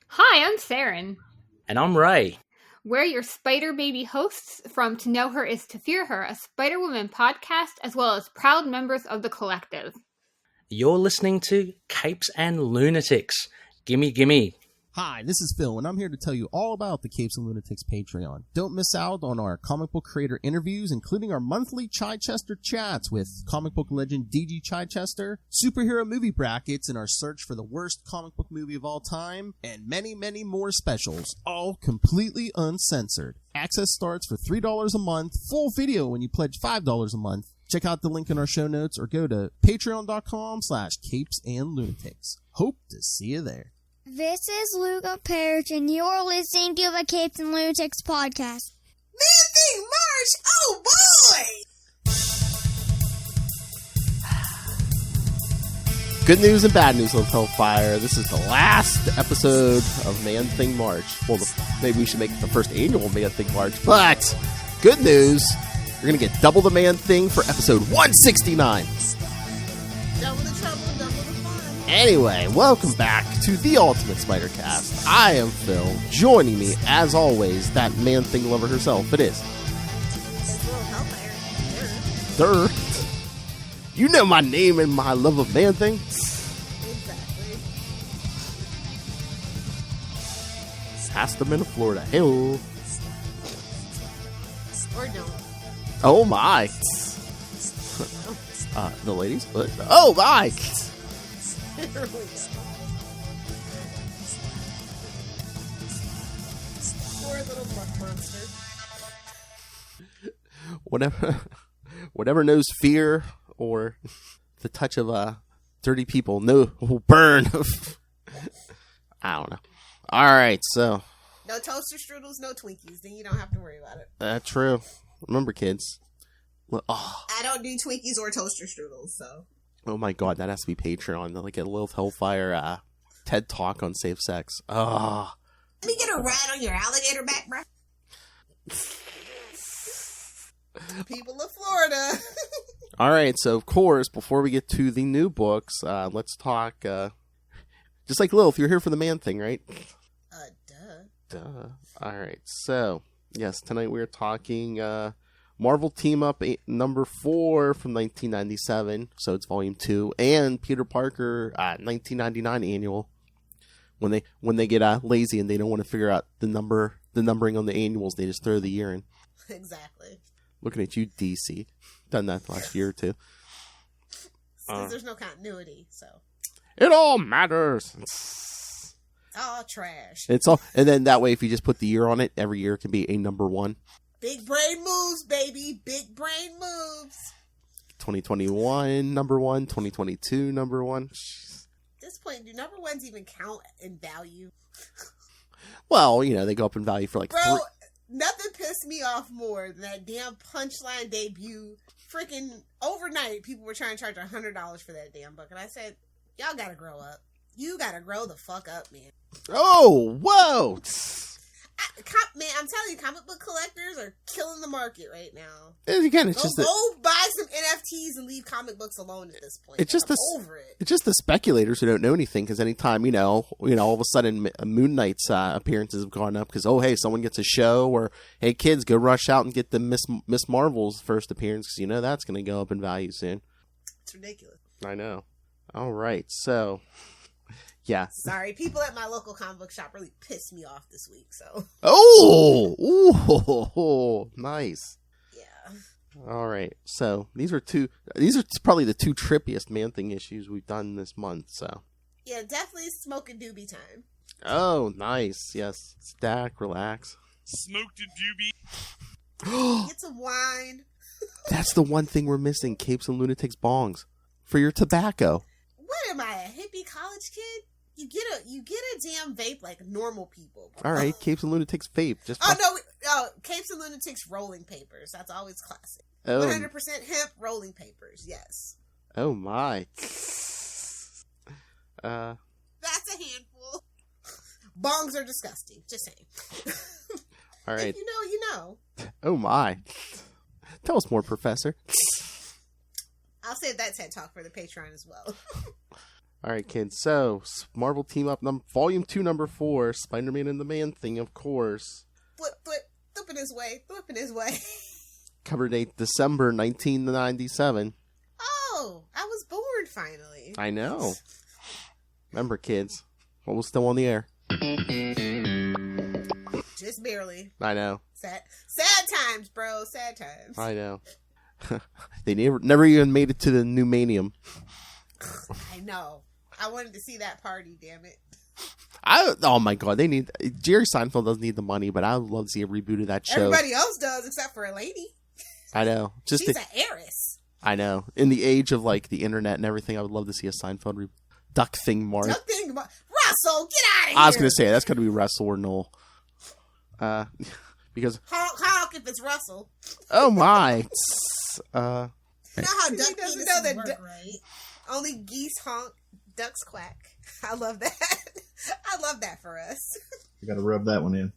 Hi, I'm Saren. And I'm Ray. We're your Spider Baby hosts from To Know Her Is to Fear Her, a Spider-Woman podcast, as well as proud members of the collective. You're listening to Capes and Lunatics. Gimme, gimme. Hi, this is Phil, and I'm here to tell you all about the Capes and Lunatics Patreon. Don't miss out on our comic book creator interviews, including our monthly Chichester chats with comic book legend D.G. Chichester, superhero movie brackets in our search for the worst comic book movie of all time, and many, many more specials, all completely uncensored. Access starts for $3 a month, full video when you pledge $5 a month. Check out the link in our show notes or go to patreon.com/CapesandLunatics. Hope to see you there. This is Luca Perich, and you're listening to the Capes and Lunatics podcast. Man-Thing March! Oh, boy! Good news and bad news on Hellfire. This is the last episode of Man-Thing March. Well, maybe we should make it the first annual Man-Thing March. But, good news, you're going to get double the Man-Thing for episode 169. Double the trouble, double the fun. Anyway, welcome back to the Ultimate Spider-Cast. I am Phil. Joining me, as always, that Man-Thing lover herself. It is. It's a little hellfire. Durr. You know my name and my love of Man-Thing. Exactly. Sacramento, Florida. Hell. Or don't. Oh my. The ladies? Oh my. Here we go. Poor little monster. Whatever knows fear or the touch of dirty people will burn. I don't know. Alright, so. No toaster strudels, no Twinkies. Then you don't have to worry about it. That's true. Remember, kids. I don't do Twinkies or toaster strudels, so. Oh my god, that has to be Patreon. Like a Lilith Hellfire TED Talk on safe sex. Let me get a ride on your alligator back, bruh. People of Florida. Alright, so of course, before we get to the new books, let's talk, just like Lilith, you're here for the Man-Thing, right? Duh. Alright, so, yes, tonight we're talking, Marvel Team Up number 4 from 1997, so it's volume 2, and Peter Parker 1999 annual. When they get lazy and they don't want to figure out the numbering on the annuals, they just throw the year in. Exactly. Looking at you, DC. Done that the last year or two. Because there's no continuity, so. It all matters. Oh, trash. It's all, and then that way, if you just put the year on it, every year can be a number 1. Big brain moves, baby. Big brain moves. 2021 number 1, 2022 number 1. At this point, do number ones even count in value? Well, they go up in value for like Bro, nothing pissed me off more than that damn Punchline debut. Freaking overnight, people were trying to charge $100 for that damn book. And I said, y'all gotta grow up. You gotta grow the fuck up, man. Oh, whoa! Man, I'm telling you, comic book collectors are killing the market right now. And again, it's Go buy some NFTs and leave comic books alone at this point. It's just over it. It's just the speculators who don't know anything. Because anytime all of a sudden Moon Knight's appearances have gone up because hey, someone gets a show, or hey, kids, go rush out and get the Miss Marvel's first appearance because that's going to go up in value soon. It's ridiculous. I know. All right, so. Yeah. Sorry, people at my local comic book shop really pissed me off this week, so. Oh! Ooh, nice. Yeah. All right. So, these are probably the 2 trippiest Man-Thing issues we've done this month, so. Yeah, definitely smoke and doobie time. Oh, nice. Yes. Stack, relax. Smoked a doobie. Get some wine. That's the one thing we're missing, Capes and Lunatics bongs. For your tobacco. What am I, a hippie college kid? You get a damn vape like normal people. All right, Capes and Lunatics vape. Capes and Lunatics rolling papers. That's always classic. Oh. 100% hemp rolling papers. Yes. Oh my. That's a handful. Bongs are disgusting. Just saying. All right. If you know, you know. Oh my. Tell us more, Professor. I'll save that TED Talk for the Patreon as well. All right, kids. So, Marvel Team Up Volume 2, Number 4, Spider-Man and the Man-Thing, of course. Flipping his way. Cover date December 1997. Oh, I was bored finally. I know. Remember, kids, what was still on the air? Just barely. I know. Sad times, bro. Sad times. I know. They never even made it to the new Manium. I know. I wanted to see that party, damn it. Oh my god, Jerry Seinfeld doesn't need the money, but I would love to see a reboot of that show. Everybody else does, except for a lady. I know. She's an heiress. I know. In the age of like the internet and everything, I would love to see a Seinfeld Duck Thing Mark. Russell, get out of here! I was gonna say that's gonna be Russell or Noel. Because honk if it's Russell. Oh my. You know how duck penises work, right? Only geese honk, ducks quack. I love that. I love that for us. You gotta rub that one in.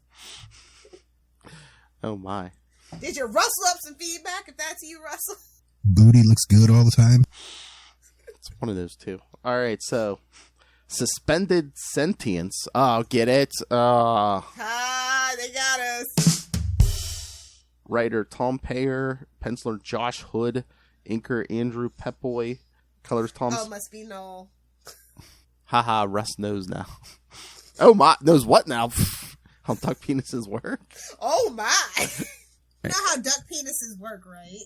Oh my. Did you rustle up some feedback if that's you, Russell? Booty looks good all the time. It's one of those two. Alright, so Suspended Sentience. Oh, get it? They got us. Writer Tom Payer, penciler Josh Hood, inker Andrew Pepoy, colors Tom. Oh, must be Noel. Haha, Russ knows now. Oh my, knows what now? How duck penises work? Oh my. You know how duck penises work, right?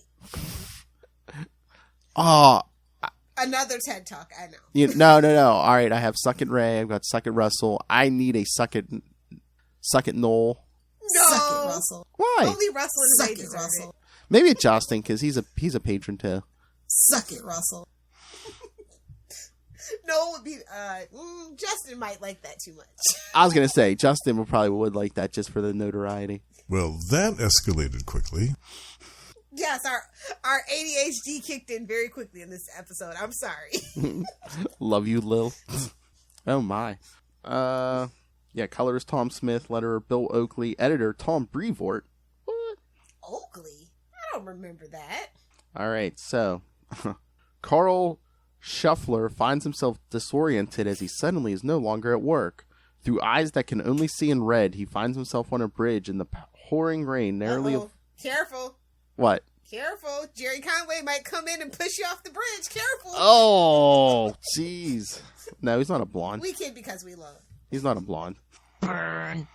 Oh. Another TED Talk, I know. No. All right, I have Suck It Ray, I've got Suck It Russell. I need a Suck It Noel. No. Suck It Russell. Why? Only Russell and Suck It Russell. Maybe it's Justin, because he's a patron too. Suck it, Russell. No, it would be Justin might like that too much. I was gonna say Justin would like that just for the notoriety. Well, that escalated quickly. Yes, our ADHD kicked in very quickly in this episode. I'm sorry. Love you, Lil. Oh my. Yeah, colorist Tom Smith, letterer Bill Oakley, editor Tom Brevoort. What? Oakley? I don't remember that. All right, so Carl Shuffler finds himself disoriented as he suddenly is no longer at work. Through eyes that can only see in red, he finds himself on a bridge in the pouring rain, narrowly. Careful. What? Careful. Jerry Conway might come in and push you off the bridge. Careful. Oh, jeez. No, he's not a blonde. We kid because we love. He's not a blonde. Burn.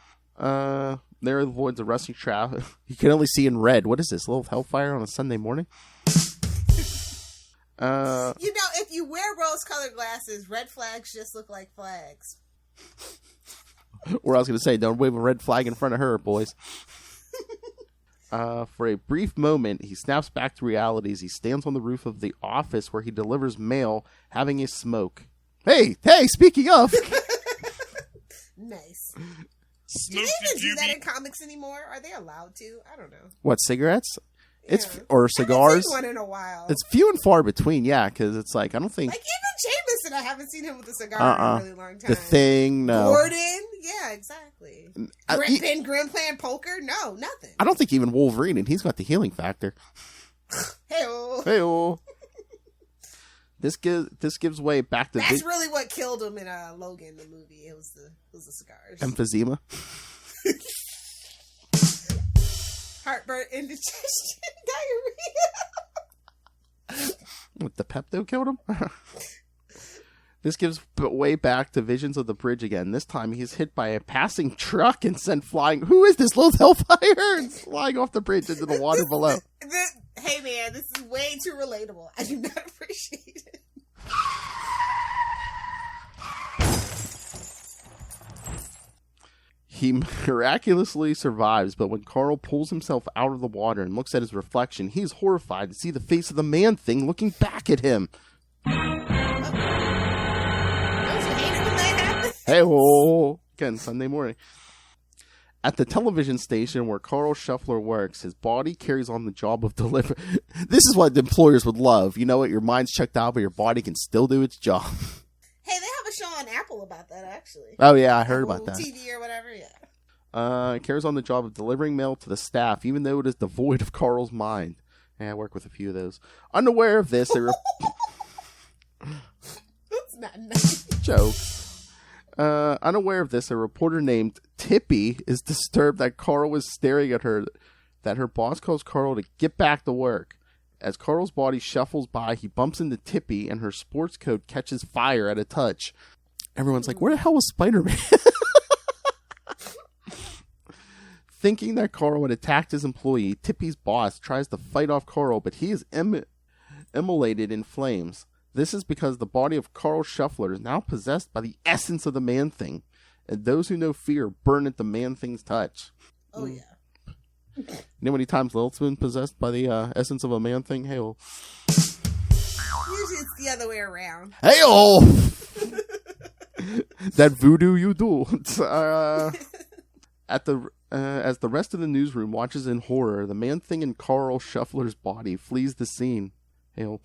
There avoids a rusty trap. You can only see in red. What is this? A little hellfire on a Sunday morning? If you wear rose-colored glasses, red flags just look like flags. Or I was going to say, don't wave a red flag in front of her, boys. For a brief moment, he snaps back to reality as he stands on the roof of the office where he delivers mail, having a smoke. Hey, speaking of... Nice. Do they even do that in comics anymore? Are they allowed to? I don't know. What, cigarettes? Yeah. Or cigars? I haven't seen one in a while. It's few and far between, yeah, because it's like, I don't think... Like, even Jameson, I haven't seen him with a cigar in a really long time. The Thing, no. Gordon? Yeah, exactly. Ben Grimm playing poker? No, nothing. I don't think even Wolverine, and he's got the healing factor. Hey-oh. Hey-oh. This gives way back to... That's really what killed him in Logan, the movie. It was the cigars. Emphysema. Heartburn, indigestion, diarrhea. What, the Pepto killed him? This gives way back to visions of the bridge again. This time he's hit by a passing truck and sent flying... Who is this little hellfire? Flying off the bridge into the water below. Hey man, this is way too relatable. I do not appreciate it. He miraculously survives, but when Carl pulls himself out of the water and looks at his reflection, he's horrified to see the face of the Man-Thing looking back at him. Hey-ho! Again, Sunday morning. At the television station where Carl Shuffler works, his body carries on the job of delivery. This is what the employers would love. You know what? Your mind's checked out, but your body can still do its job. Hey, they have a show on Apple about that, actually. Oh, yeah, I heard about that. TV or whatever, yeah. Carries on the job of delivering mail to the staff, even though it is devoid of Carl's mind. Yeah, I work with a few of those. Unaware of this, they That's not nice. Jokes. Unaware of this, a reporter named Tippy is disturbed that Carl was staring at her, that her boss calls Carl to get back to work. As Carl's body shuffles by, he bumps into Tippy and her sports coat catches fire at a touch. Everyone's like, where the hell was Spider-Man? Thinking that Carl had attacked his employee, Tippy's boss tries to fight off Carl, but he is immolated in flames. This is because the body of Carl Shuffler is now possessed by the essence of the Man-Thing, and those who know fear burn at the Man-Thing's touch. Oh, yeah. You know how many times Lilith's been possessed by the essence of a Man-Thing? Hey-oh. Usually it's the other way around. Hey-oh! That voodoo you do. As the rest of the newsroom watches in horror, the Man-Thing in Carl Shuffler's body flees the scene. Hey-oh.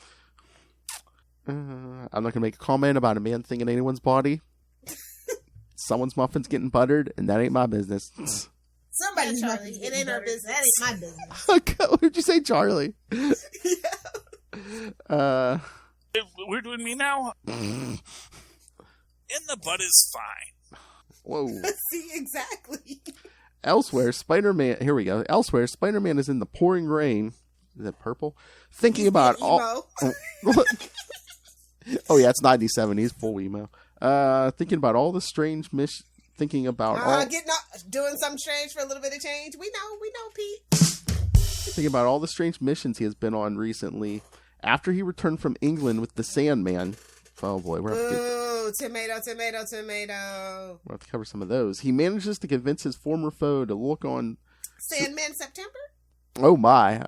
I'm not going to make a comment about a Man-Thing in anyone's body. Someone's muffin's getting buttered, and that ain't my business. Somebody's Charlie. It ain't our business. That ain't my business. What did you say, Charlie? Yeah. We're doing me now? In the butt is fine. Whoa. See, exactly. Elsewhere, Spider-Man... Here we go. Elsewhere, Spider-Man is in the pouring rain. Is that purple? Thinking about all... Oh, yeah, it's 97. He's full emo. Thinking about all the strange Thinking about all... doing something strange for a little bit of change. We know, Pete. Thinking about all the strange missions he has been on recently. After he returned from England with the Sandman... Oh, boy. Tomato. We'll have to cover some of those. He manages to convince his former foe to look on... Sandman September? Oh, my.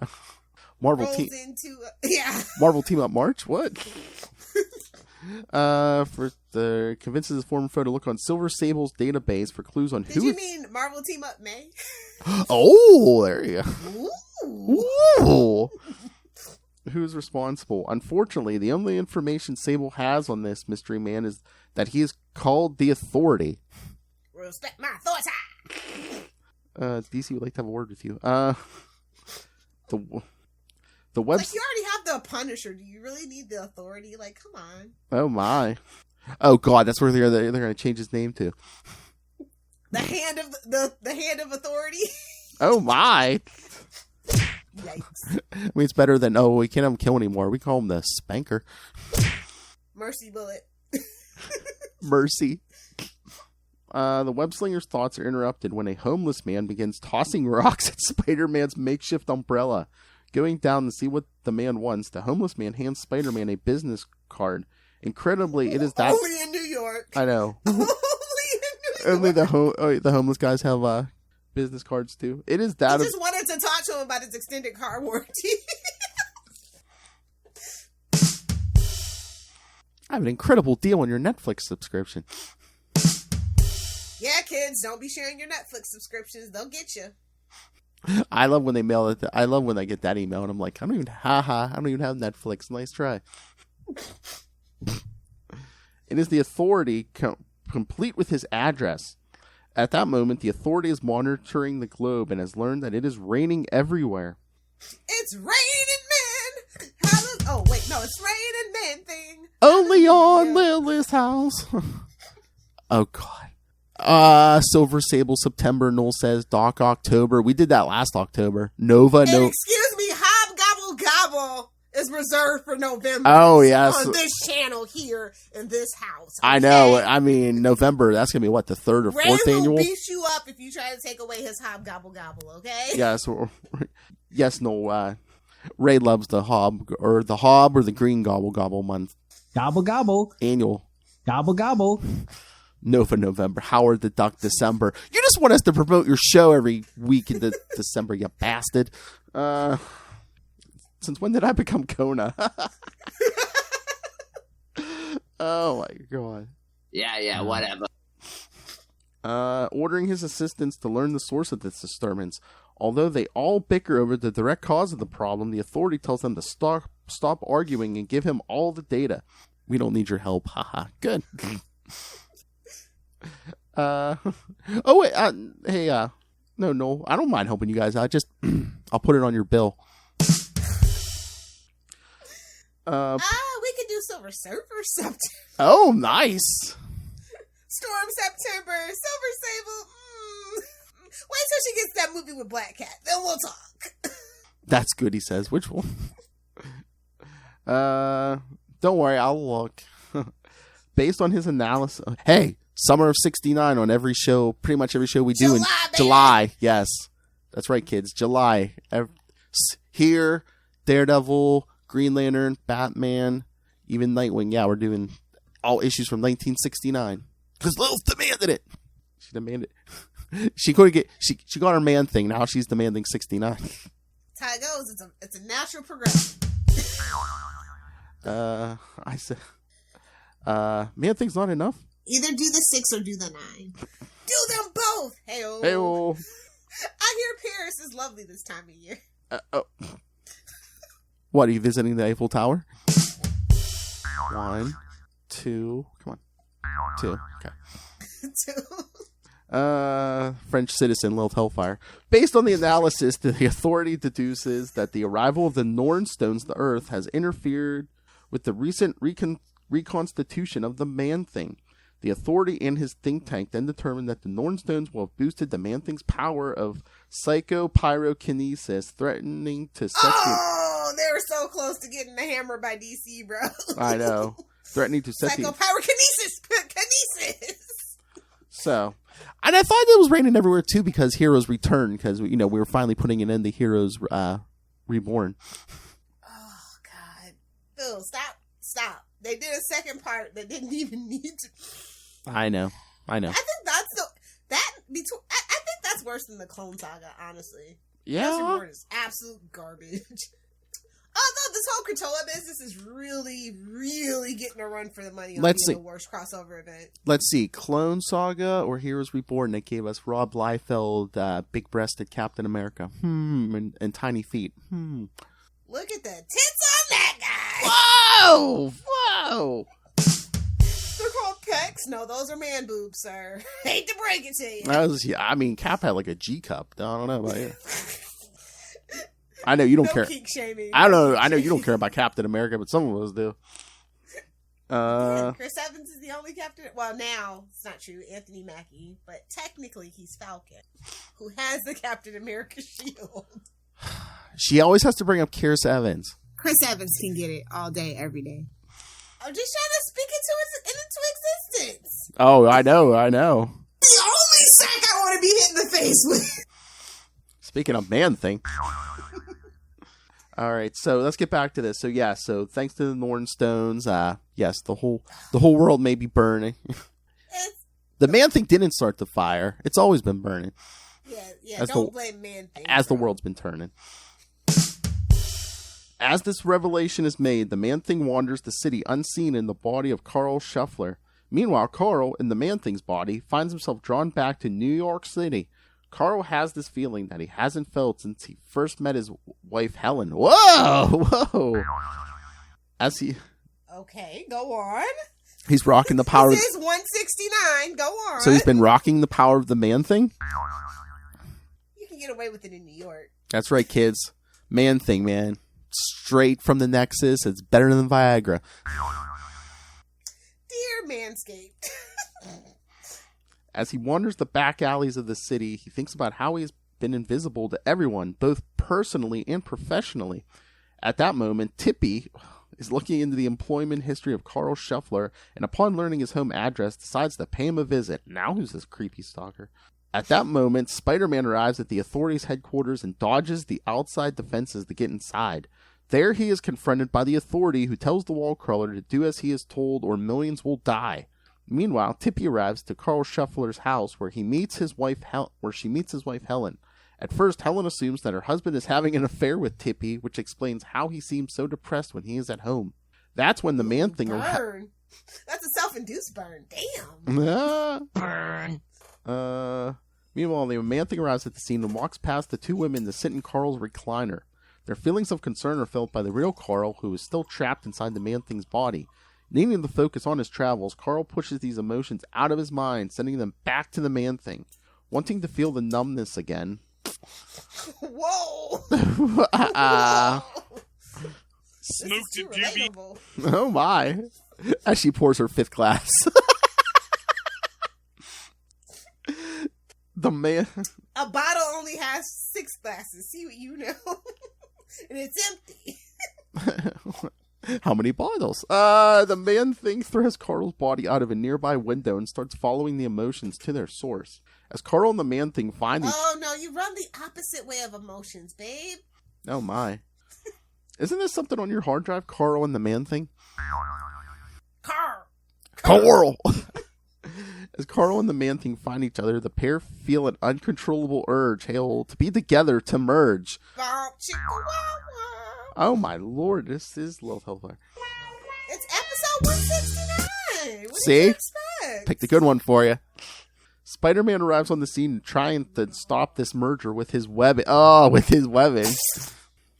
Marvel Rolls team... into... yeah. Marvel Team Up March? What? Convinces his former foe to look on Silver Sable's database for clues on who... Did you mean Marvel Team Up May? Oh, there you go. Ooh. Who is responsible? Unfortunately, the only information Sable has on this mystery man is that he is called the Authority. Respect my authority. DC would like to have a word with you. The web. Like, you already have the Punisher. Do you really need the Authority? Like, come on. Oh my. Oh God, that's where they're going to change his name to. The hand of the hand of authority. Oh my. Yikes. I mean, it's better than, we can't have him kill anymore. We call him the Spanker. Mercy bullet. Mercy. The web-slinger's thoughts are interrupted when a homeless man begins tossing rocks at Spider-Man's makeshift umbrella. Going down to see what the man wants, the homeless man hands Spider-Man a business card. Incredibly, it is that... Only in New York. I know. Only in New York. Only the homeless guys have business cards, too. It is that... He just wanted to talk to him about his extended car warranty. I have an incredible deal on your Netflix subscription. Yeah, kids, don't be sharing your Netflix subscriptions. They'll get you. I love when they mail it. I love when I get that email and I'm like, I don't even have Netflix. Nice try. It is the Authority, complete with his address. At that moment, the Authority is monitoring the globe and has learned that it is raining everywhere. It's raining men. Oh wait, no, it's raining men thing. Only on Lily's house. Oh God. Silver Sable September, Noel says. Doc October. We did that last October. Nova. Excuse me, Hobgobble Gobble is reserved for November. Oh yes, on this channel here in this house. Okay? I know. I mean, November. That's gonna be what, the third or fourth annual. Ray will beat you up if you try to take away his Hobgobble Gobble. Okay. Yes. Yes. No. Ray loves the Hob or the Green Gobble Gobble month. Gobble gobble. Annual. Gobble gobble. Nova November, Howard the Duck December. You just want us to promote your show every week in December, you bastard. Since when did I become Kona? Oh my God. Yeah, whatever. Ordering his assistants to learn the source of this disturbance. Although they all bicker over the direct cause of the problem, the Authority tells them to stop arguing and give him all the data. We don't need your help. Haha. Good. No, I don't mind helping you guys out. Just I'll put it on your bill. We could do Silver Silver Surfer September. Oh, nice. Storm September. Silver Sable. Wait till she gets that movie with Black Cat. Then we'll talk. That's good, he says. Which one? Don't worry, I'll look. Based on his analysis. Hey, Summer of 69 on every show, pretty much every show we do in July. Yes. That's right, kids. July. Here, Daredevil, Green Lantern, Batman, even Nightwing. Yeah, we're doing all issues from 1969. Because Lilith demanded it. She demanded it. She got her man thing. Now she's demanding 69. That's how it goes. It's a natural progression. I said, man thing's not enough. Either do the 6 or do the 9. Do them both. Hey-oh. Hey-oh. I hear Paris is lovely this time of year. What, are you visiting the Eiffel Tower? 1, 2, come on. 2, okay. 2. French citizen Lilith Hellfire. Based on the analysis, the authority deduces that the arrival of the Norn Stones to Earth has interfered with the recent reconstitution of the Man-Thing. The authority and his think tank then determined that the Norn Stones will have boosted the Man-Thing's power of psychopyrokinesis, threatening to set they were so close to getting the hammer by DC, bro. I know. Threatening to set Psychopyrokinesis. So, and I thought it was raining everywhere too because Heroes Return, because we were finally putting an end to Heroes Reborn. Oh God, Phil, stop! They did a second part that didn't even need to. I know. I think that's worse than the Clone Saga, honestly. Yeah, Heroes Reborn is absolute garbage. Although this whole Krakoa business is really, really getting a run for the money on being the worst crossover event. Let's see, Clone Saga or Heroes Reborn that gave us Rob Liefeld, big-breasted Captain America, and tiny feet. Look at the tits on that guy! Whoa! They're called pecs? No, those are man boobs, sir. Hate to break it to you. Cap had like a G cup. I don't know about you. I know you don't care. Kink shaming. I know you don't care about Captain America, but some of us do. Chris Evans is the only Captain. Well, now it's not true. Anthony Mackie, but technically he's Falcon, who has the Captain America shield. She always has to bring up Chris Evans. Chris Evans can get it all day, every day. I'm just trying to speak into existence. Oh, I know. The only sack I want to be hit in the face with. Speaking of Man-Thing. All right, so let's get back to this. So thanks to the Norn Stones, yes, the whole world may be burning. The Man-Thing didn't start the fire. It's always been burning. Yeah, don't blame Man-Thing. As the world's been turning. As this revelation is made, the Man-Thing wanders the city unseen in the body of Carl Shuffler. Meanwhile, Carl, in the Man-Thing's body, finds himself drawn back to New York City. Carl has this feeling that he hasn't felt since he first met his wife, Helen. Whoa! Okay, go on. He's rocking the power. This is 169, go on. So he's been rocking the power of the Man-Thing? You can get away with it in New York. That's right, kids. Man-Thing, man. Straight from the Nexus. It's better than Viagra. Dear Manscaped. As he wanders the back alleys of the city, he thinks about how he has been invisible to everyone, both personally and professionally. At that moment, Tippy is looking into the employment history of Carl Shuffler, and upon learning his home address, decides to pay him a visit. Now who's this creepy stalker? At that moment, Spider-Man arrives at the authorities' headquarters and dodges the outside defenses to get inside. There he is confronted by the authority, who tells the wall crawler to do as he is told or millions will die. Meanwhile, Tippy arrives to Carl Shuffler's house where she meets his wife Helen. At first, Helen assumes that her husband is having an affair with Tippy, which explains how he seems so depressed when he is at home. That's when the Man-Thing burn. That's a self-induced burn. Damn. Burn. Meanwhile, the Man-Thing arrives at the scene and walks past the two women to sit in Carl's recliner. Their feelings of concern are felt by the real Carl, who is still trapped inside the Man-Thing's body. Needing to focus on his travels, Carl pushes these emotions out of his mind, sending them back to the Man-Thing. Wanting to feel the numbness again. Whoa! Smoke This is to too Juby. relatable. Oh my. As she pours her 5th glass. The man. A bottle only has 6 glasses. See what you know. And it's empty. How many bottles? The man thing throws Carl's body out of a nearby window and starts following the emotions to their source. As Carl and the man thing find each... Oh, no, you run the opposite way of emotions, babe. Oh my. Isn't this something on your hard drive, Carl and the man thing? Carl! As Carl and the man thing find each other, the pair feel an uncontrollable urge, to be together, to merge. Oh my lord, this is Lilith Hellfire. It's episode 169. What See? did you expect? Picked a good one for you. Spider-Man arrives on the scene trying to stop this merger with his webbing. Oh, with his webbing.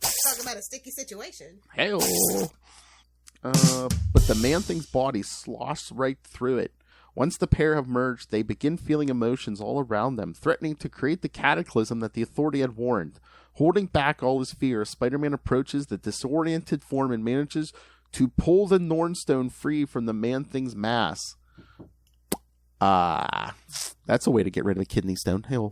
Talking about a sticky situation. Hell. But the man-thing's body sloshes right through it. Once the pair have merged, they begin feeling emotions all around them, threatening to create the cataclysm that the Authority had warned. Holding back all his fear, Spider-Man approaches the disoriented form and manages to pull the Nornstone free from the man-thing's mass. That's a way to get rid of a kidney stone. Hell.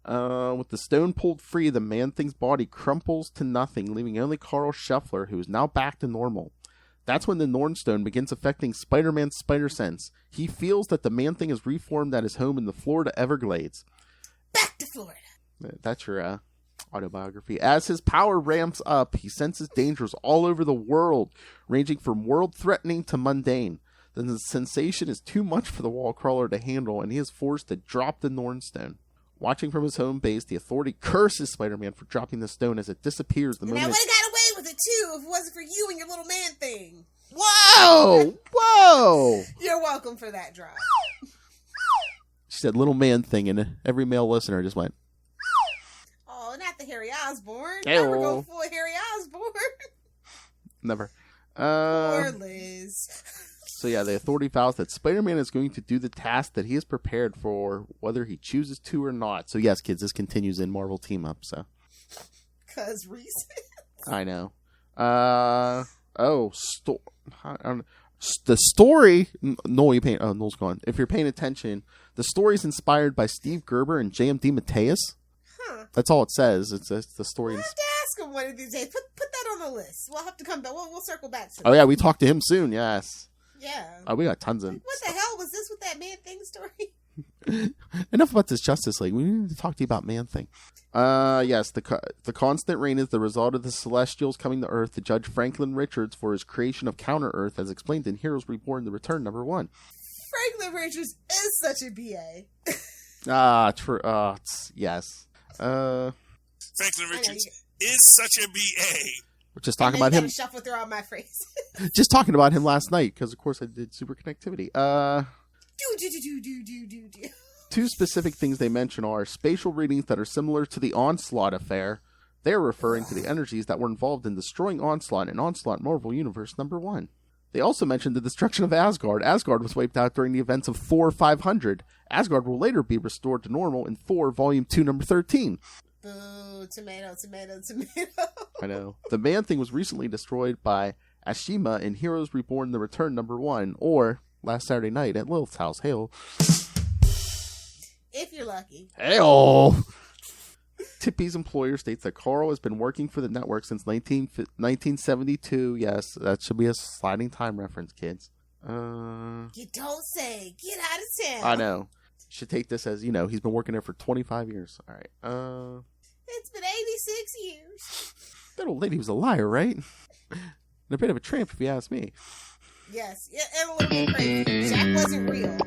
With the stone pulled free, the man-thing's body crumples to nothing, leaving only Carl Scheffler, who is now back to normal. That's when the Nornstone begins affecting Spider-Man's spider sense. He feels that the man-thing is reformed at his home in the Florida Everglades. Back to Florida. That's your autobiography. As his power ramps up, he senses dangers all over the world, ranging from world-threatening to mundane. Then the sensation is too much for the wall crawler to handle, and he is forced to drop the Nornstone. Watching from his home base, the Authority curses Spider-Man for dropping the stone as it disappears the And I moment... would have got away with it, too, if it wasn't for you and your little man thing. Whoa! Whoa! You're welcome for that drop. She said little man thing, and every male listener just went... Oh, not the Harry Osborn. Ew. Never go full Harry Osborn. Never. Poor Liz. So yeah, the Authority vows that Spider-Man is going to do the task that he is prepared for, whether he chooses to or not. So yes, kids, this continues in Marvel Team Up, so... 'Cause reasons. I know. The story... Noel, you paying... Oh, Noel's gone. If you're paying attention, the story is inspired by Steve Gerber and J.M.D. Mateus. Huh. That's all it says. It's the story... We'll have to ask him one of these days. Put that on the list. We'll have to come back. We'll circle back to Oh it. yeah, we talked to him soon, yes. Yeah. Oh, we got tons of... What the hell was this with that man thing story? Enough about this Justice League. We need to talk to you about Man Thing. Yes, the constant rain is the result of the Celestials coming to Earth to judge Franklin Richards for his creation of Counter-Earth, as explained in Heroes Reborn: The Return #1. Franklin Richards is such a BA. True. Yes. Franklin Richards is such a BA. We're just talking about him. Shuffle through all my phrases. Just talking about him last night, because of course I did Super Connectivity. Two specific things they mention are spatial readings that are similar to the Onslaught affair. They're referring to the energies that were involved in destroying Onslaught in Onslaught Marvel Universe #1. They also mentioned the destruction of Asgard. Asgard was wiped out during the events of Thor 500. Asgard will later be restored to normal in Thor Volume 2, number 13. Boo, tomato. I know. The Man Thing was recently destroyed by Ashima in Heroes Reborn: The Return #1, or last Saturday night at Lilith's house. Hail. If you're lucky. Hail! Tippy's employer states that Carl has been working for the network since 1972. Yes, that should be a sliding time reference, kids. You don't say. Get out of town. I know. Should take this as, he's been working there for 25 years. All right. It's been 86 years. That old lady was a liar, right? And a bit of a tramp, if you ask me. Yes, and a little bit crazy. Jack wasn't real.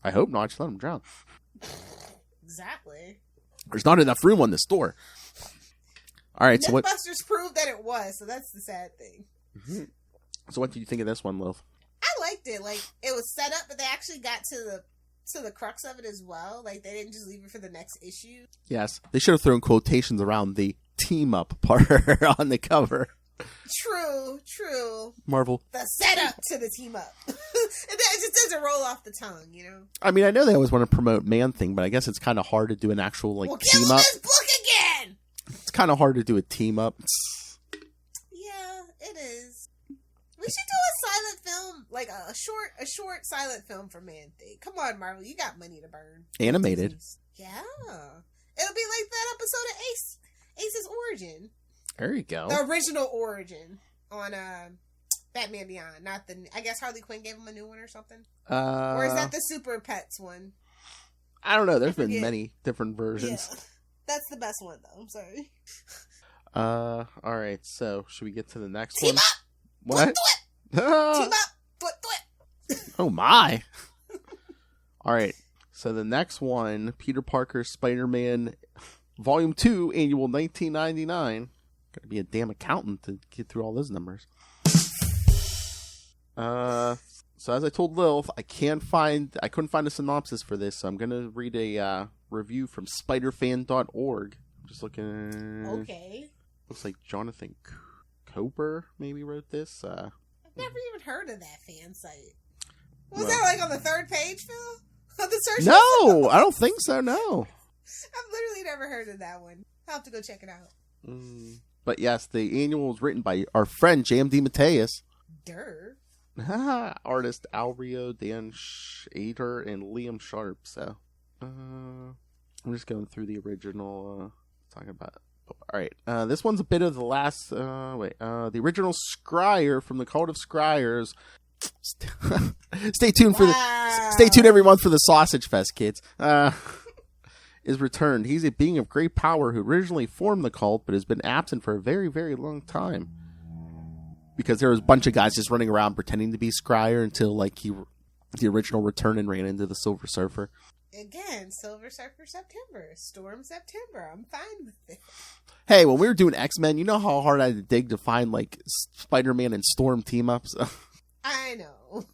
I hope not. Just let him drown. Exactly. There's not enough room on this door. All right, so what? Mythbusters proved that it was, so that's the sad thing. Mm-hmm. So what did you think of this one, Lil? I liked it. Like, it was set up, but they actually got to the crux of it as well. Like, they didn't just leave it for the next issue. Yes, they should have thrown quotations around the team up part on the cover. True. Marvel. The setup to the team up. It just doesn't roll off the tongue, I mean, I know they always want to promote Man Thing, but I guess it's kind of hard to do an actual, Well, team give up. him this book again! It's kind of hard to do a team up. It is. We should do a silent film, like a short silent film for Man-Thing. Come on, Marvel, you got money to burn. Animated. Yeah. It'll be like that episode of Ace's origin. There you go. The original origin on Batman Beyond, not the. I guess Harley Quinn gave him a new one or something. Or is that the Super Pets one? I don't know. There's been many different versions. Yeah. That's the best one, though. I'm sorry. All right. So, should we get to the next Team one? up! What? Team up! Do it! Oh my! All right. So the next one, Peter Parker's Spider-Man, Volume 2, Annual 1999. Got to be a damn accountant to get through all those numbers. So as I told Lilith, I couldn't find a synopsis for this, so I'm gonna read a review from SpiderFan.org. I'm just looking. Okay. Looks like Jonathan Coper maybe wrote this. I've never even heard of that fan site. Was that like on the third page, Phil? On the search? No, I don't think so. No. I've literally never heard of that one. I'll have to go check it out. But yes, the annual was written by our friend J.M.D. Mateus. Artist Alrio, Dan Shader, and Liam Sharp. So, I'm just going through the original. Talking about. All right, this one's a bit of the last. The original Scryer from the Cult of Scryers. Stay tuned for Stay tuned every month for the Sausage Fest, kids. Is returned. He's a being of great power who originally formed the cult, but has been absent for a very, very long time. Because there was a bunch of guys just running around pretending to be Scryer until the original returned and ran into the Silver Surfer. Again, Silver Surfer September, Storm September. I'm fine with it. Hey, when we were doing X-Men, you know how hard I had to dig to find Spider-Man and Storm team-ups? I know.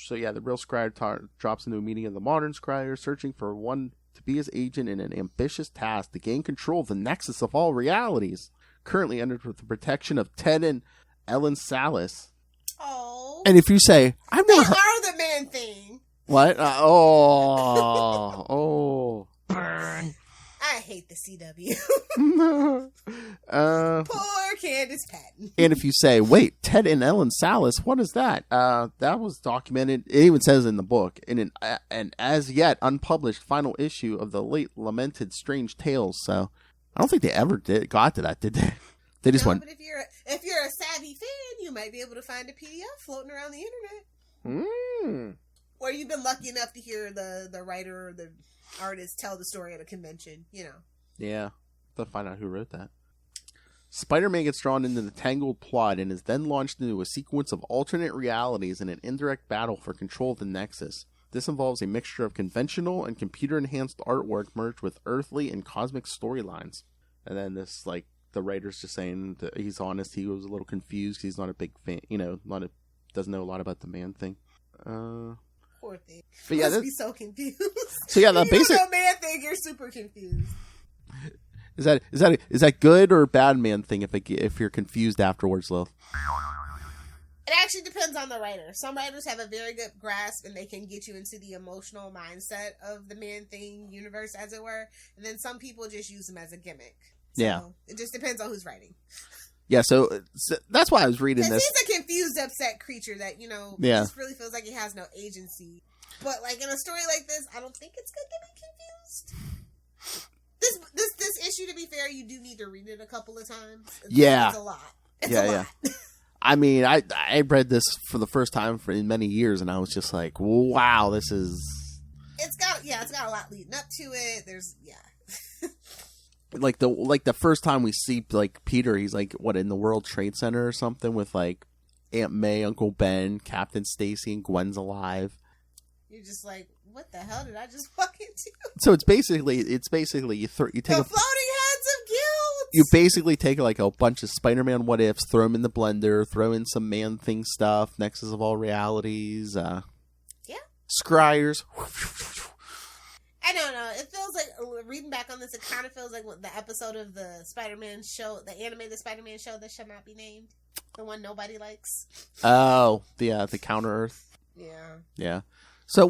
So yeah, the real Scryer drops into a meeting of the modern Scryer, searching for one to be his agent in an ambitious task to gain control of the nexus of all realities. Currently under the protection of Ted and Ellen Salas. Oh. And if you say, I've never heard... are the Man-Thing. What? Burn. I hate the CW. Poor Candace Patton. And if you say, wait, Ted and Ellen Salas, what is that? That was documented, it even says in the book, in an as yet unpublished final issue of the late lamented Strange Tales. So I don't think they ever got to that, did they? They just went. But if you're a savvy fan, you might be able to find a PDF floating around the internet. Or you've been lucky enough to hear the writer or the artist tell the story at a convention, you know. Yeah, to find out who wrote that. Spider-Man gets drawn into the tangled plot and is then launched into a sequence of alternate realities in an indirect battle for control of the Nexus. This involves a mixture of conventional and computer-enhanced artwork merged with earthly and cosmic storylines. And then this, the writer's just saying that he's honest, he was a little confused because he's not a big fan, doesn't know a lot about the Man-Thing. Poor thing. But yeah, must be so confused. So yeah, the basic Man-Thing, you're super confused. Is that good or bad Man-Thing if you're confused afterwards, Lil? It actually depends on the writer. Some writers have a very good grasp and they can get you into the emotional mindset of the Man-Thing universe, as it were. And then some people just use them as a gimmick. So yeah. It just depends on who's writing. Yeah, so that's why I was reading this. He's a confused, upset creature that, just really feels like he has no agency. But, in a story like this, I don't think it's good to be confused. This issue, to be fair, you do need to read it a couple of times. It's a lot. It's a lot. I mean, I read this for the first time in many years, and I was just like, wow, this is... It's got a lot leading up to it. There's, the first time we see Peter, he's in the World Trade Center or something with Aunt May, Uncle Ben, Captain Stacy, and Gwen's alive. You're just like, what the hell did I just walk into? So it's basically you take the floating heads of guilt. You basically take a bunch of Spider-Man what ifs, throw them in the blender, throw in some Man-Thing stuff, Nexus of all realities, Scryers. I don't know. It feels like, reading back on this, it kind of feels like the episode of the Spider-Man show, the animated Spider-Man show that shall not be named. The one nobody likes. Oh, the Counter-Earth. Yeah. Yeah. So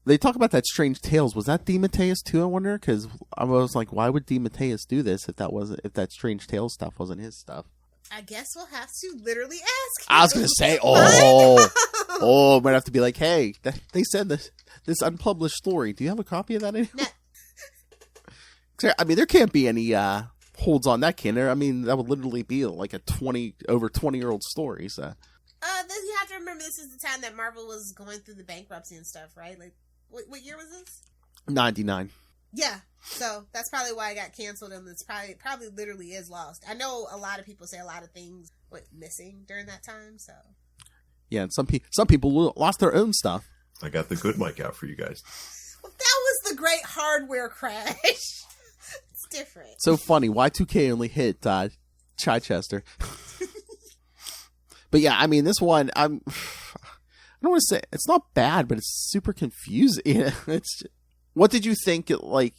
They talk about that Strange Tales. Was that DeMatteis too? I wonder, because I was like, why would DeMatteis do this if that Strange Tales stuff wasn't his stuff? I guess we'll have to literally ask. I was gonna say, might have to be like, hey, they said this unpublished story. Do you have a copy of that anymore? No. I mean, there can't be any holds on that, can there? I mean, that would literally be like a 20-year-old story. So, you have to remember this is the time that Marvel was going through the bankruptcy and stuff, right? Like, what year was this? 99. Yeah, so that's probably why it got canceled, and it's probably literally is lost. I know a lot of people say a lot of things went missing during that time, so. Yeah, and some people lost their own stuff. I got the good mic out for you guys. Well, that was the great hardware crash. It's different. So funny. Y2K only hit Chichester. But yeah, I mean, this one, I don't want to say it's not bad, but it's super confusing. What did you think? Like,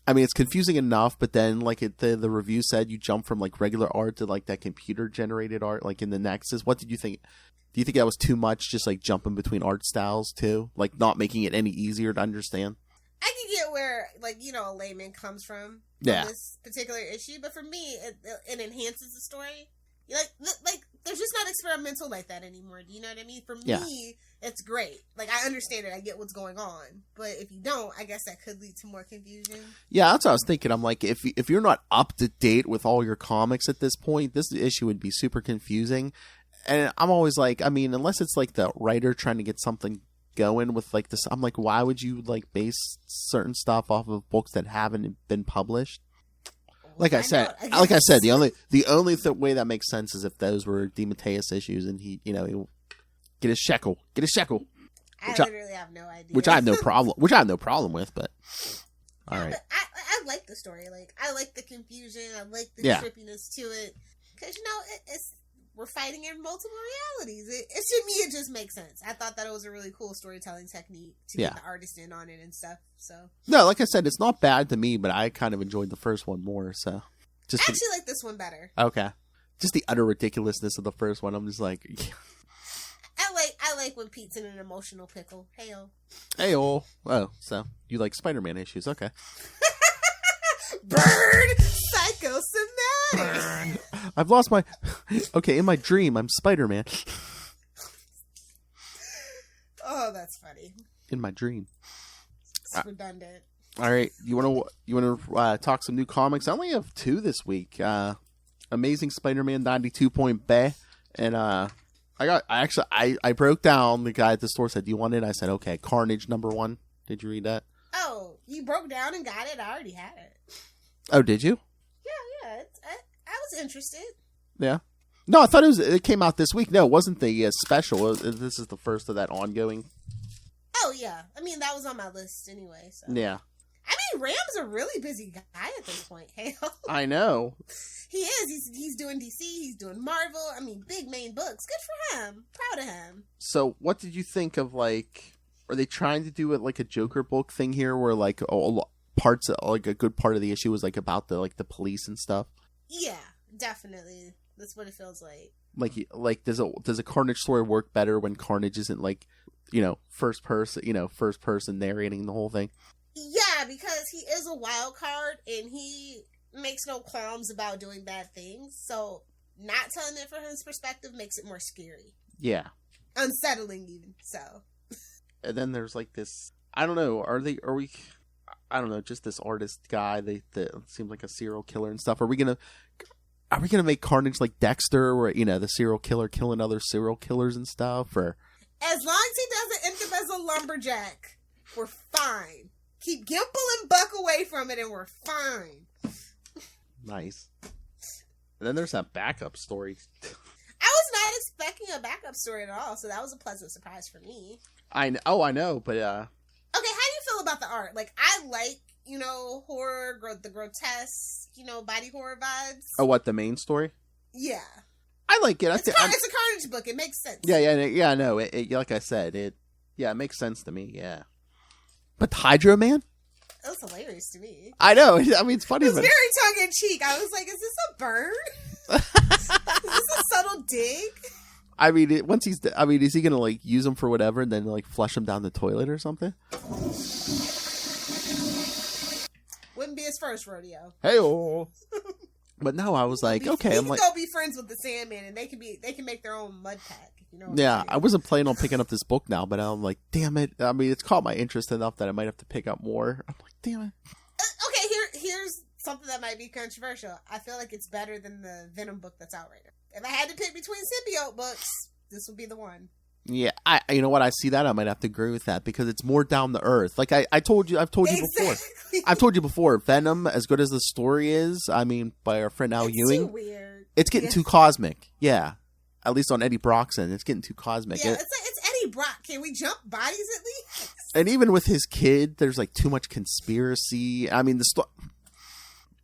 I mean, it's confusing enough, but then like the review said you jump from like regular art to like that computer generated art, like in the Nexus. What did you think? Do you think that was too much? Just like jumping between art styles too, like not making it any easier to understand. I can get where like a layman comes from this particular issue, but for me, it enhances the story. Like there's just not experimental like that anymore. Do you know what I mean? For me, it's great. Like, I understand it. I get what's going on. But if you don't, I guess that could lead to more confusion. Yeah, that's what I was thinking. I'm like, if you're not up to date with all your comics at this point, this issue would be super confusing. And I'm always like, I mean, unless it's like the writer trying to get something going with like this, I'm like, why would you like base certain stuff off of books that haven't been published? Like I said, the only way that makes sense is if those were DeMatteis issues and he get his shekel. I literally have no idea. Which I have no problem with, but all right. I like the story. Like, I like the confusion. I like the trippiness to it. Because, we're fighting in multiple realities. To me, it just makes sense. I thought that it was a really cool storytelling technique to get the artist in on it and stuff. So no, like I said, it's not bad to me, but I kind of enjoyed the first one more. So I actually like this one better. Okay, just the utter ridiculousness of the first one. I'm just like, I like when Pete's in an emotional pickle. Hey-oh. Oh, so you like Spider-Man issues? Okay. Burn! Psychosomatic! I've lost my... Okay, in my dream, I'm Spider-Man. Oh, that's funny. In my dream. It's redundant. All right, you want to talk some new comics? I only have 2 this week. Amazing Spider-Man 92.B, and I broke down. The guy at the store said, "Do you want it?" I said, "Okay." Carnage #1. Did you read that? Oh, you broke down and got it. I already had it. Oh, did you? Yeah. I was interested. Yeah. No, I thought it came out this week. No, it wasn't the special. This is the first of that ongoing. Oh yeah, I mean that was on my list anyway. So. Yeah. I mean, Ram's a really busy guy at this point. Hell. I know. He is. He's doing DC. He's doing Marvel. I mean, big main books. Good for him. Proud of him. So, what did you think of like? Are they trying to do it like a Joker book thing here, where like parts, like a good part of the issue was like about the police and stuff? Yeah, definitely. That's what it feels like. Like does a Carnage story work better when Carnage isn't like, first person narrating the whole thing? Yeah, because he is a wild card and he makes no qualms about doing bad things. So not telling it from his perspective makes it more scary. Yeah. Unsettling even, so. And then there's like this, I don't know, I don't know, just this artist guy that seems like a serial killer and stuff. Are we gonna make Carnage like Dexter, where the serial killer killing other serial killers and stuff? Or as long as he doesn't end up as a lumberjack, we're fine. Keep Gimple and Buck away from it, and we're fine. Nice. And then there's that backup story. I was not expecting a backup story at all, so that was a pleasant surprise for me. I know, but Okay, how do you feel about the art? Like, I like, horror, the grotesque, body horror vibes. Oh, what, the main story? Yeah. I like it. It's a Carnage book. It makes sense. Yeah, no, it like I said, it makes sense to me, yeah. But Hydro Man? That was hilarious to me. I know. I mean, it's funny. It was very tongue-in-cheek. I was like, is this a burn? Is this a subtle dig? I mean, is he gonna like use them for whatever and then like flush them down the toilet or something? Wouldn't be his first rodeo. Hey-oh. But no, I was like, okay, he I'm can like, go be friends with the Sandman, and they can make their own mud pack. You know? yeah, I wasn't planning on picking up this book now, but I'm like, damn it. I mean, it's caught my interest enough that I might have to pick up more. I'm like, damn it. Okay, here's something that might be controversial. I feel like it's better than the Venom book that's out right now. If I had to pick between symbiote books, this would be the one. Yeah, you know what? I see that. I might have to agree with that because it's more down to earth. Like I've told you before. I've told you before. Venom, as good as the story is, I mean, by our friend Al Ewing, too weird. It's getting too cosmic. Yeah, at least on Eddie Brock's end, it's getting too cosmic. Yeah, it's Eddie Brock. Can we jump bodies at least? And even with his kid, there's like too much conspiracy. I mean, the story.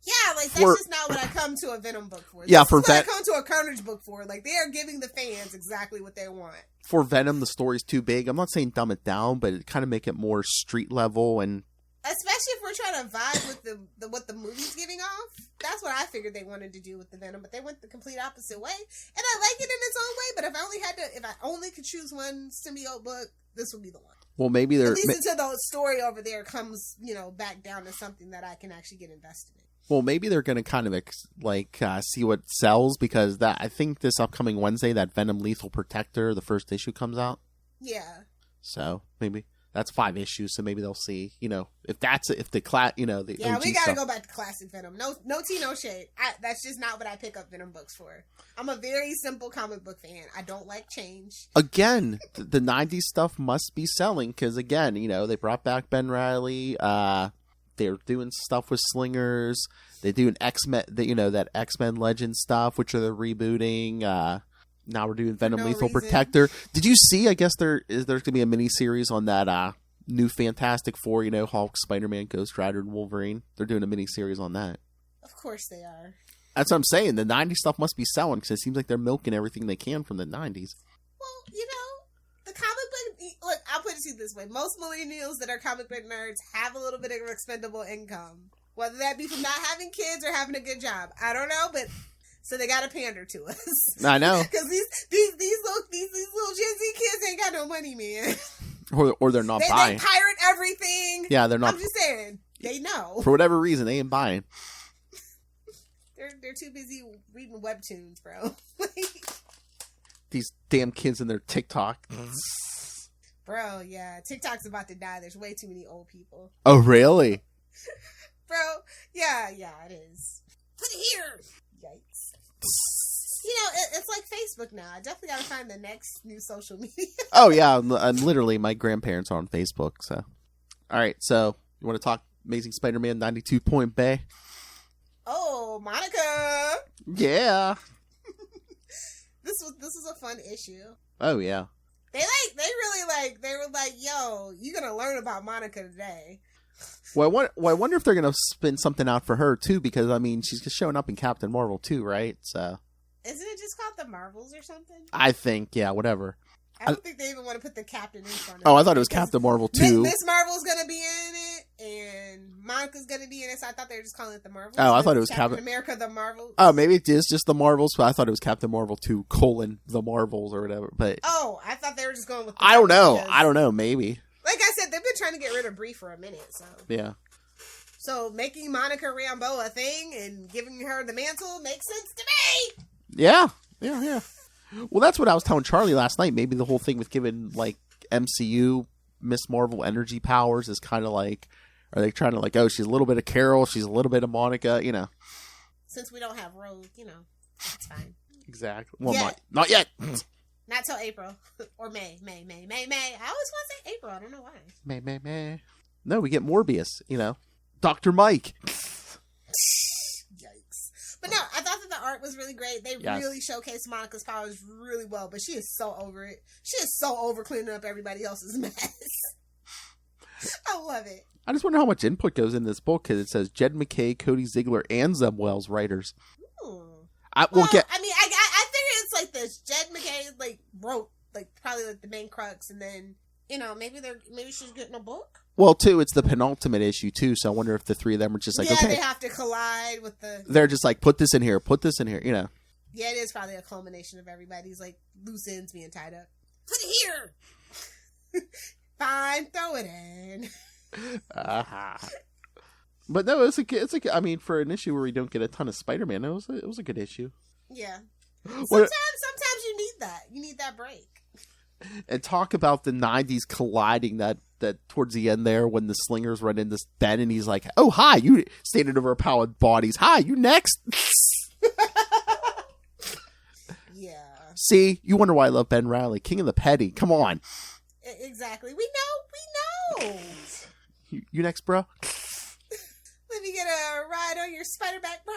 Yeah, like that's just not what I come to a Venom book for. Yeah, this for is what I come to a Carnage book for. Like they are giving the fans exactly what they want. For Venom, the story's too big. I'm not saying dumb it down, but it kind of make it more street level and. Especially if we're trying to vibe with what the movie's giving off. That's what I figured they wanted to do with the Venom, but they went the complete opposite way. And I like it in its own way, but if I only could choose one symbiote book, this would be the one. Well, maybe they're. At least until the story over there comes, back down to something that I can actually get invested in. Well, maybe they're going to kind of see what sells because I think this upcoming Wednesday that Venom Lethal Protector, the first issue comes out. Yeah. So maybe that's 5 issues. So maybe they'll see, if the class, the yeah, OG we got to stuff. go back to classic Venom. No tea, no shade. That's just not what I pick up Venom books for. I'm a very simple comic book fan. I don't like change. Again, the 90s stuff must be selling because again, they brought back Ben Reilly. They're doing stuff with Slingers. They do an X-Men, that X-Men Legend stuff, which they're rebooting. Now we're doing Venom Lethal Protector. Did you see? I guess there's going to be a mini series on that new Fantastic Four. Hulk, Spider-Man, Ghost Rider, and Wolverine. They're doing a mini series on that. Of course they are. That's what I'm saying. The 90s stuff must be selling because it seems like they're milking everything they can from the 90s. Well, the comic book, look, I'll put it to you this way. Most millennials that are comic book nerds have a little bit of expendable income. Whether that be from not having kids or having a good job. I don't know, but so they gotta pander to us. I know. Because these little Gen Z kids ain't got no money, man. Or they're not buying. They pirate everything. Yeah, they're not. I'm just saying. They know. For whatever reason, they ain't buying. They're too busy reading webtoons, bro. These damn kids in their TikTok. Bro, yeah. TikTok's about to die. There's way too many old people. Oh, really? Bro, yeah, it is. Put it here! Yikes. It's like Facebook now. I definitely gotta find the next new social media. Oh, yeah. I'm literally, my grandparents are on Facebook, so. Alright, so, you want to talk Amazing Spider-Man 92 Point Bay? Oh, Monica! Yeah. This was a fun issue. Oh, yeah. They were like, yo, you're gonna learn about Monica today. Well, I wonder if they're gonna spin something out for her too, because I mean, she's just showing up in Captain Marvel too, right? So, isn't it just called the Marvels or something? I think, yeah, whatever. I don't think they even want to put the Captain in front of it. Oh, I thought it was Captain Marvel too. Miss Marvel's gonna be in it, and Monica's gonna be in it. So I thought they were just calling it the Marvels. Oh, I thought it was Captain America, the Marvels. Oh, maybe it is just the Marvels, but I thought it was Captain Marvel 2, the Marvels or whatever. But I thought they were just going with. I don't know. Maybe. Like I said, they've been trying to get rid of Brie for a minute. So yeah. So making Monica Rambeau a thing and giving her the mantle makes sense to me. Yeah. Well, that's what I was telling Charlie last night. Maybe the whole thing with giving like MCU Miss Marvel energy powers is kind of like, are they trying to like, oh, she's a little bit of Carol, she's a little bit of Monica, Since we don't have Rogue, that's fine. Exactly. Well, not yet. Not till April or May. I always want to say April. I don't know why. May. No, we get Morbius. Dr. Mike. But no, I thought that the art was really great. They really showcased Monica's powers really well, but she is so over it. She is so over cleaning up everybody else's mess. I love it. I just wonder how much input goes in this book, because it says Jed McKay, Cody Ziegler, and Zeb Wells writers. I think it's like this. Jed McKay wrote probably the main crux, and then maybe she's getting a book. Well, too, it's the penultimate issue too, so I wonder if the three of them are just like, okay, they have to collide with the. They're just like, put this in here, Yeah, it is probably a culmination of everybody's like loose ends being tied up. Put it here. Fine, throw it in. But no, I mean, for an issue where we don't get a ton of Spider-Man, it was a good issue. Yeah. Sometimes you need that. You need that break. And talk about the 90s colliding that towards the end there when the slingers run into Ben and he's like, oh, hi, you standing over powered bodies. Hi, you next. Yeah. See, you wonder why I love Ben Riley, King of the Petty. Come on. Exactly. We know. You next, bro? Let me get a ride on your spider back, bro.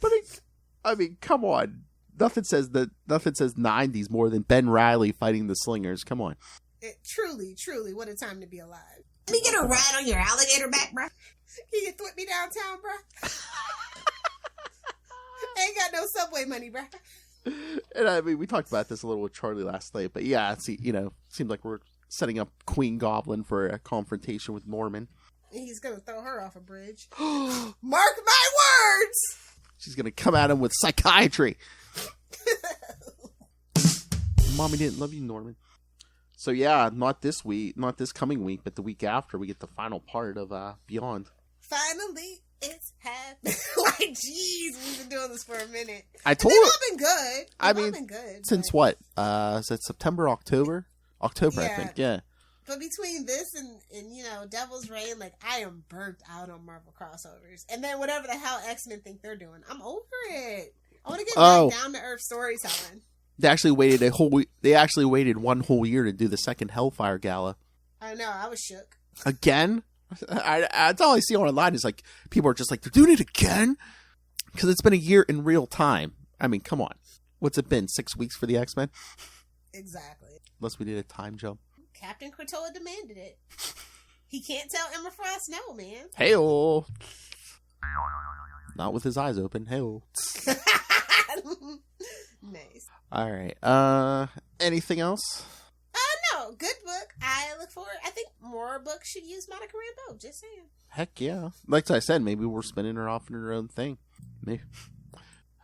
But I mean, come on. Nothing says 90s more than Ben Riley fighting the slingers. Come on. Truly, what a time to be alive. Let me get a ride on your alligator back, bro. Can you thwip me downtown, bro? Ain't got no subway money, bro. And I mean, we talked about this a little with Charlie last night, but yeah, seems like we're setting up Queen Goblin for a confrontation with Norman. He's gonna throw her off a bridge. Mark my words! She's gonna come at him with psychiatry. Mommy didn't love you, Norman. So yeah, not this coming week, but the week after, we get the final part of Beyond. Finally, it's happening. Like, jeez, we've been doing this for a minute. They've all been good. They've all been good. Since what? Is it September, October? October, yeah. I think, yeah. But between this and Devil's Reign, like, I am burnt out on Marvel crossovers. And then whatever the hell X-Men think they're doing, I'm over it. I want to get back down to earth storytelling. They actually waited one whole year to do the second Hellfire Gala. I know, I was shook. Again? That's all I see online is like people are just like, they're doing it again? Because it's been a year in real time. I mean, come on. What's it been? 6 weeks for the X-Men? Exactly. Unless we did a time jump. Captain Krakoa demanded it. He can't tell Emma Frost no, man. Hey-oh. Not with his eyes open. Hey-oh. Nice. All right. Anything else? No. Good book. I look forward. I think more books should use Monica Rambeau. Just saying. Heck yeah. Like I said, maybe we're spinning her off in her own thing. Maybe.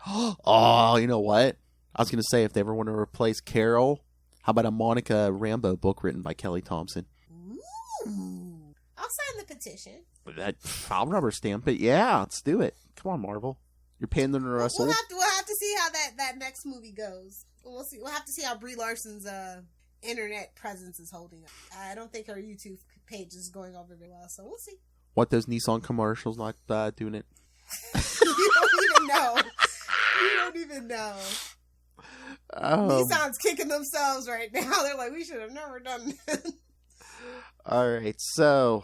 Oh, you know what? I was going to say, if they ever want to replace Carol, how about a Monica Rambeau book written by Kelly Thompson? Ooh. I'll sign the petition. I'll rubber stamp it. Yeah, let's do it. Come on, Marvel. You're pandering to us. We'll have to see how that next movie goes. We'll see. We'll have to see how Brie Larson's internet presence is holding up. I don't think her YouTube page is going over very well, so we'll see. What, those Nissan commercials not doing it? You don't even know. Nissan's kicking themselves right now. They're like, we should have never done this. All right, so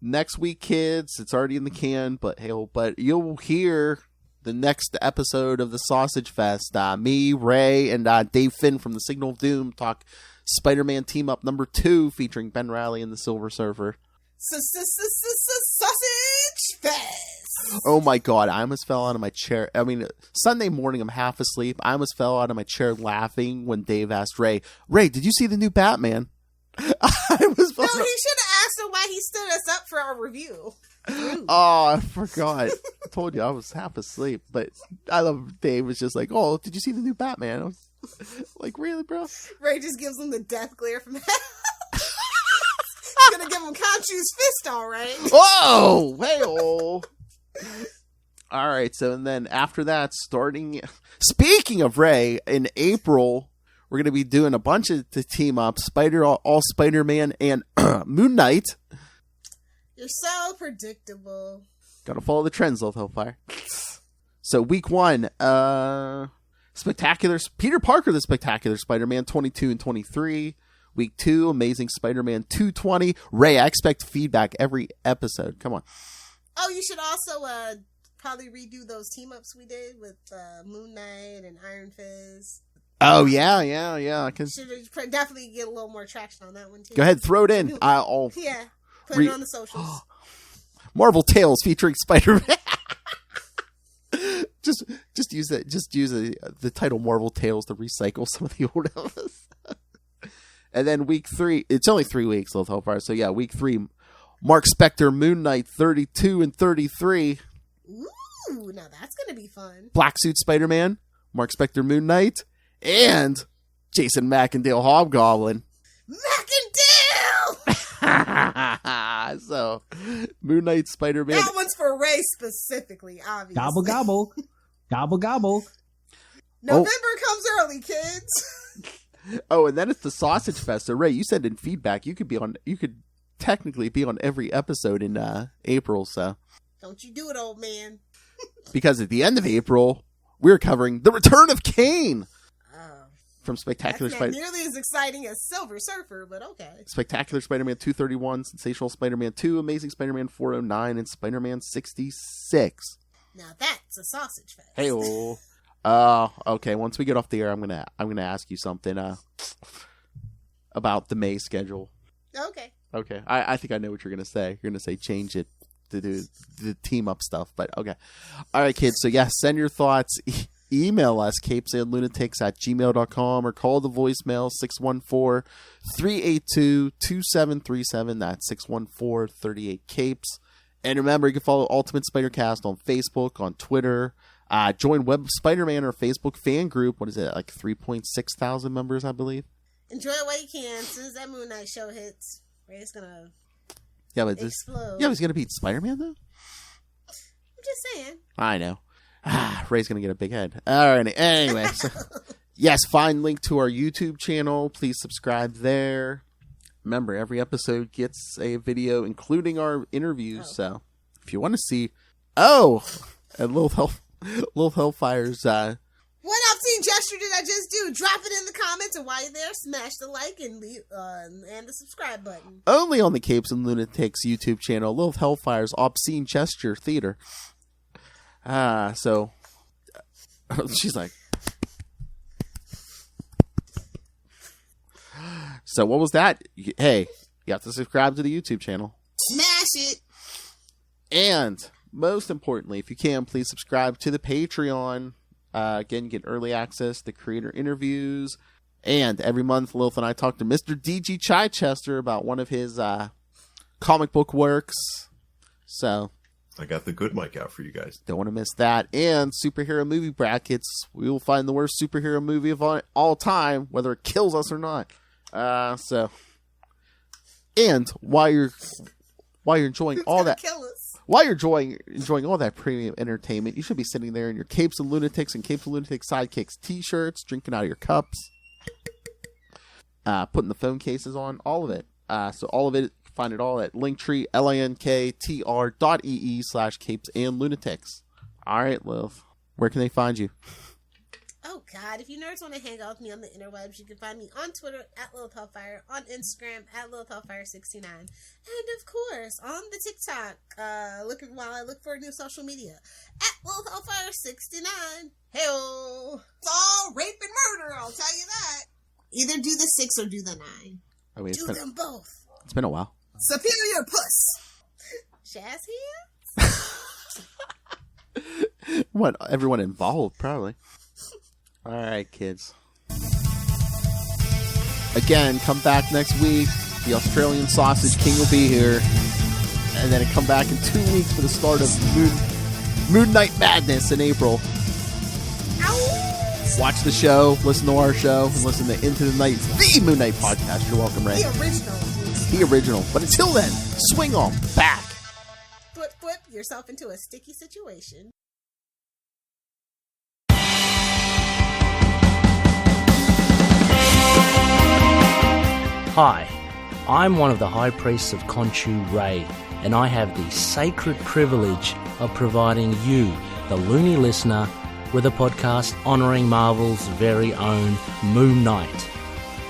next week, kids, it's already in the can, but you'll hear the next episode of the Sausage Fest. Me, Ray, and Dave Finn from the Signal of Doom talk Spider-Man Team Up number 2 featuring Ben Reilly and the Silver Surfer. Sausage Fest! Oh my god, I almost fell out of my chair. I mean, Sunday morning, I'm half asleep. I almost fell out of my chair laughing when Dave asked Ray, did you see the new Batman? No, he should have asked him why he stood us up for our review. Ooh. Oh, I forgot. I told you I was half asleep, but I love Dave was just like, oh, did you see the new Batman? I was like, really, bro? Ray just gives him the death glare from hell. He's gonna give him Khonshu's fist, all right. Whoa! Hey-oh. All right, so and then after that, speaking of Ray, in April, we're going to be doing a bunch of the team up, all Spider-Man and Moon Knight. You're so predictable. Gotta follow the trends, though, Hellfire. So week 1, Spectacular Peter Parker, the Spectacular Spider-Man 22 and 23. Week 2, Amazing Spider-Man 220. Ray, I expect feedback every episode. Come on. Oh, you should also probably redo those team-ups we did with Moon Knight and Iron Fist. Oh, yeah. Should definitely get a little more traction on that one, too. Go ahead, throw it in. I'll put it on the socials. Marvel Tales featuring Spider-Man. just use that. Just use the title Marvel Tales to recycle some of the old ones. And then week 3, it's only 3 weeks, so far. So yeah, week 3, Mark Spector, Moon Knight 32 and 33. Ooh, now that's gonna be fun. Black Suit Spider-Man, Mark Spector Moon Knight, and Jason Macendale Hobgoblin. Macendale! So, Moon Knight, Spider-Man. That one's for Ray specifically, obviously. Gobble gobble. Gobble gobble. November comes early, kids. Oh, and then it's the Sausage Fest. So, Ray, you send in feedback. You could technically be on every episode in April, so. Don't you do it, old man. Because at the end of April, we're covering The Return of Kane. From Spectacular That's not Spider-Man. nearly as exciting as Silver Surfer, but okay. Spectacular Spider-Man 231, Sensational Spider-Man 2, Amazing Spider-Man 409, and Spider-Man 66. Now that's a sausage fest. Hey-oh. Okay, once we get off the air, I'm gonna ask you something about the May schedule. Okay. Okay. I think I know what you're gonna say. You're gonna say change it to do the team up stuff, but okay. All right, kids. So yeah, send your thoughts. Email us, CapesandLunatics@gmail.com, or call the voicemail 614-382-2737. That's 614-38-CAPES. And remember, you can follow Ultimate Spider-Cast on Facebook, on Twitter. Join Web Spider-Man or Facebook fan group. What is it, like 3.6 thousand members, I believe? Enjoy it while you can. As soon as that Moon Knight show hits, Ray's gonna explode. Yeah, he's going to beat Spider-Man, though? I'm just saying. I know. Ray's going to get a big head. All right. Anyway. So, yes, find link to our YouTube channel. Please subscribe there. Remember, every episode gets a video, including our interviews. So, if you want to see... and Lilith Hellfire's... What obscene gesture did I just do? Drop it in the comments, and while you're there, smash the like and the subscribe button. Only on the Capes and Lunatics YouTube channel, Lilith Hellfire's Obscene Gesture Theater. So she's like, so what was that? Hey, you have to subscribe to the YouTube channel. Smash it. And most importantly, if you can, please subscribe to the Patreon. Again, get early access to creator interviews. And every month, Lilith and I talk to Mr. D.G. Chichester about one of his comic book works. So I got the good mic out for you guys. Don't want to miss that. And superhero movie brackets. We will find the worst superhero movie of all time, whether it kills us or not. And while you're enjoying all that, while you're enjoying all that premium entertainment, you should be sitting there in your Capes and Lunatics and Capes and Lunatics Sidekicks t-shirts, drinking out of your cups, putting the phone cases on, all of it. So all of it. Find it all at Linktree, linktr.ee/CapesandLunatics. All right, Lilith. Where can they find you? Oh, God. If you nerds want to hang out with me on the interwebs, you can find me on Twitter at Lilith Hellfire, on Instagram at Lilith Hellfire69, and, of course, on the TikTok, while I look for new social media, at Lilith Hellfire69. Hey-oh. It's all rape and murder, I'll tell you that. Either do the 6 or do the 9. I mean, do them both. It's been a while. Superior puss. Shaz here? What? Everyone involved, probably. All right, kids. Again, come back next week. The Australian Sausage King will be here. And then come back in 2 weeks for the start of Moon Knight Madness in April. Ow! Watch the show, listen to our show, and listen to Into the Night, the Moon Knight podcast. You're welcome, Ray. The original. But until then, swing on back. Flip yourself into a sticky situation. Hi, I'm one of the High Priests of Khonshu, Ray, and I have the sacred privilege of providing you, the loony listener, with a podcast honouring Marvel's very own Moon Knight.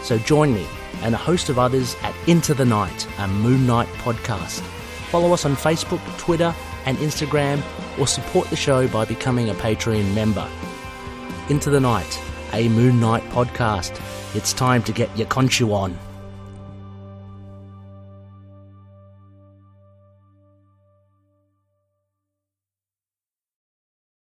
So join me and a host of others at Into the Night, a Moon Knight podcast. Follow us on Facebook, Twitter and Instagram, or support the show by becoming a Patreon member. Into the Night, a Moon Knight podcast. It's time to get your Khonshu on.